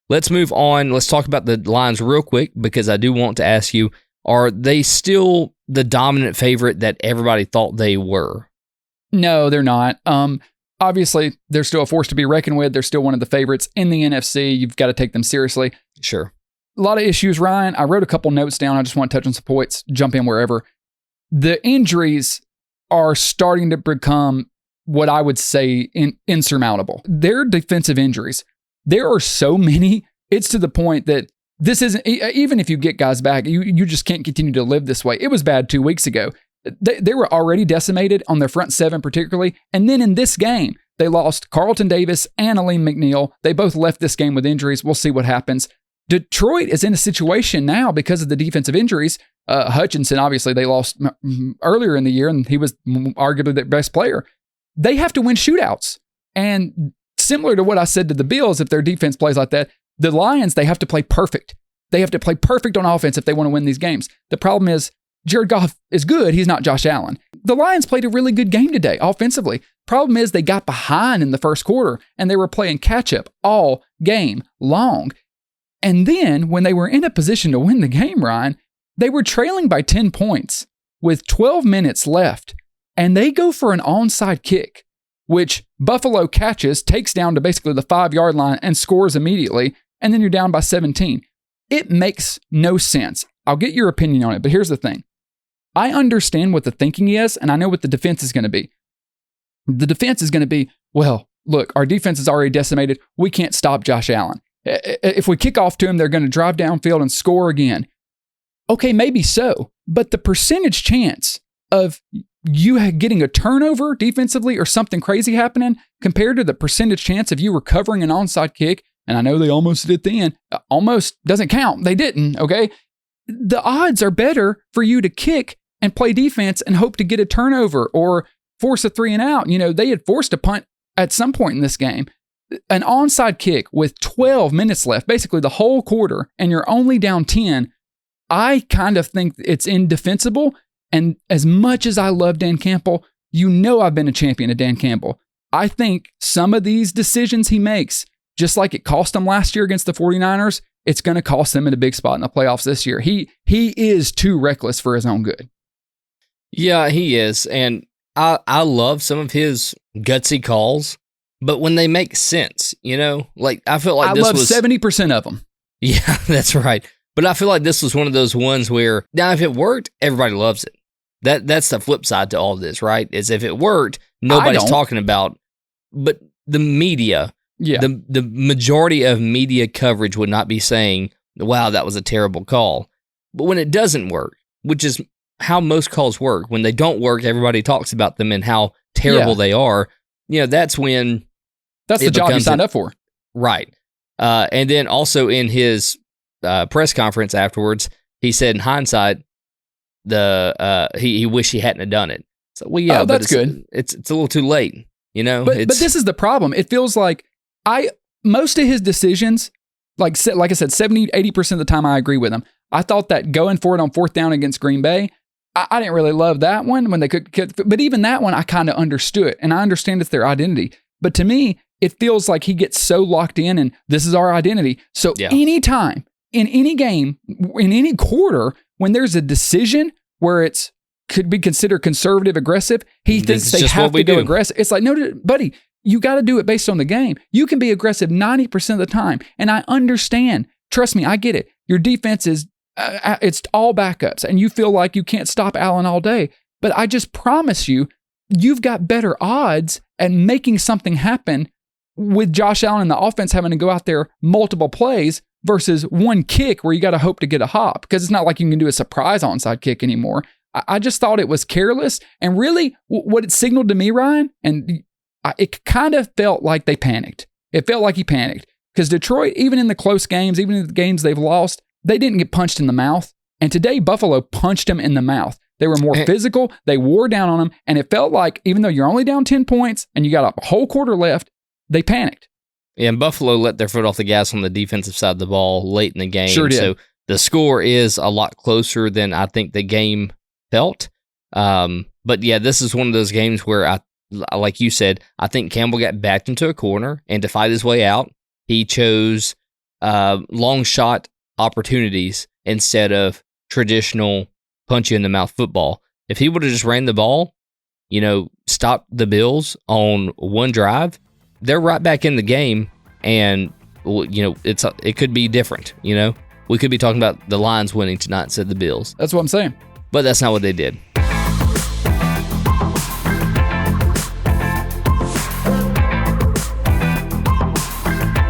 let's move on. Let's talk about the Lions real quick because I do want to ask you, are they still the dominant favorite that everybody thought they were? No, they're not. Obviously, they're still a force to be reckoned with. They're still one of the favorites in the NFC. You've got to take them seriously. Sure. A lot of issues, Ryan. I wrote a couple notes down. I just want to touch on some points, jump in wherever. The injuries are starting to become what I would say insurmountable. They're defensive injuries. There are so many. It's to the point that this isn't, even if you get guys back, you just can't continue to live this way. It was bad 2 weeks ago. They were already decimated on their front seven particularly. And then in this game, they lost Carlton Davis and Aleem McNeil. They both left this game with injuries. We'll see what happens. Detroit is in a situation now because of the defensive injuries. Hutchinson, obviously, they lost earlier in the year, and he was arguably their best player. They have to win shootouts. And similar to what I said to the Bills, if their defense plays like that, the Lions, they have to play perfect. They have to play perfect on offense if they want to win these games. The problem is, Jared Goff is good. He's not Josh Allen. The Lions played a really good game today offensively. Problem is they got behind in the first quarter and they were playing catch-up all game long. And then when they were in a position to win the game, Ryan, they were trailing by 10 points with 12 minutes left. And they go for an onside kick, which Buffalo catches, takes down to basically the 5-yard line and scores immediately. And then you're down by 17. It makes no sense. I'll get your opinion on it, but here's the thing. I understand what the thinking is, and I know what the defense is going to be. The defense is going to be, well, look, our defense is already decimated. We can't stop Josh Allen. If we kick off to him, they're going to drive downfield and score again. Okay, maybe so, but the percentage chance of you getting a turnover defensively or something crazy happening compared to the percentage chance of you recovering an onside kick, and I know they almost did then, almost doesn't count. They didn't, okay? The odds are better for you to kick and play defense and hope to get a turnover or force a 3 and out. You know, they had forced a punt at some point in this game. An onside kick with 12 minutes left, basically the whole quarter, and you're only down 10. I kind of think it's indefensible. And as much as I love Dan Campbell, you know I've been a champion of Dan Campbell. I think some of these decisions he makes, just like it cost him last year against the 49ers, it's going to cost them in a big spot in the playoffs this year. He is too reckless for his own good. Yeah, he is. And I love some of his gutsy calls, but when they make sense, you know, like I feel like I love 70% of them. Yeah, that's right. But I feel like this was one of those ones where now if it worked, everybody loves it. That's the flip side to all this, right? Is if it worked, nobody's talking about, but the media, the majority of media coverage would not be saying, wow, that was a terrible call. But when it doesn't work, which is how most calls work, when they don't work, everybody talks about them and how terrible they are. You know, that's when that's the job you signed up for. Right. And then also in his press conference afterwards, he said in hindsight, he wished he hadn't have done it. So, well, yeah, that's good. It's a little too late, you know? But this is the problem. It feels like most of his decisions, like I said, 70, 80% of the time I agree with him. I thought that going for it on 4th down against Green Bay, I didn't really love that one when they could, but even that one I kind of understood, and I understand it's their identity. But to me, it feels like he gets so locked in and this is our identity. So anytime, in any game, in any quarter, when there's a decision where it's could be considered conservative, aggressive, he thinks they have to go aggressive. It's like, no, buddy, you got to do it based on the game. You can be aggressive 90% of the time. And I understand. Trust me, I get it. Your defense is, it's all backups and you feel like you can't stop Allen all day. But I just promise you, you've got better odds at making something happen with Josh Allen and the offense having to go out there multiple plays versus one kick where you got to hope to get a hop, because it's not like you can do a surprise onside kick anymore. I just thought it was careless. And really what it signaled to me, Ryan, and it kind of felt like they panicked. It felt like he panicked because Detroit, even in the close games, even in the games they've lost, they didn't get punched in the mouth. And today, Buffalo punched him in the mouth. They were more physical. They wore down on him. And it felt like even though you're only down 10 points and you got a whole quarter left, they panicked. Yeah, and Buffalo let their foot off the gas on the defensive side of the ball late in the game. Sure did. So the score is a lot closer than I think the game felt. But yeah, this is one of those games where like you said, I think Campbell got backed into a corner, and to fight his way out, he chose long shot opportunities instead of traditional punch you in the mouth football. If he would have just ran the ball, stopped the Bills on one drive, they're right back in the game, and it could be different. We could be talking about the Lions winning tonight instead of the Bills. That's what I'm saying. But that's not what they did.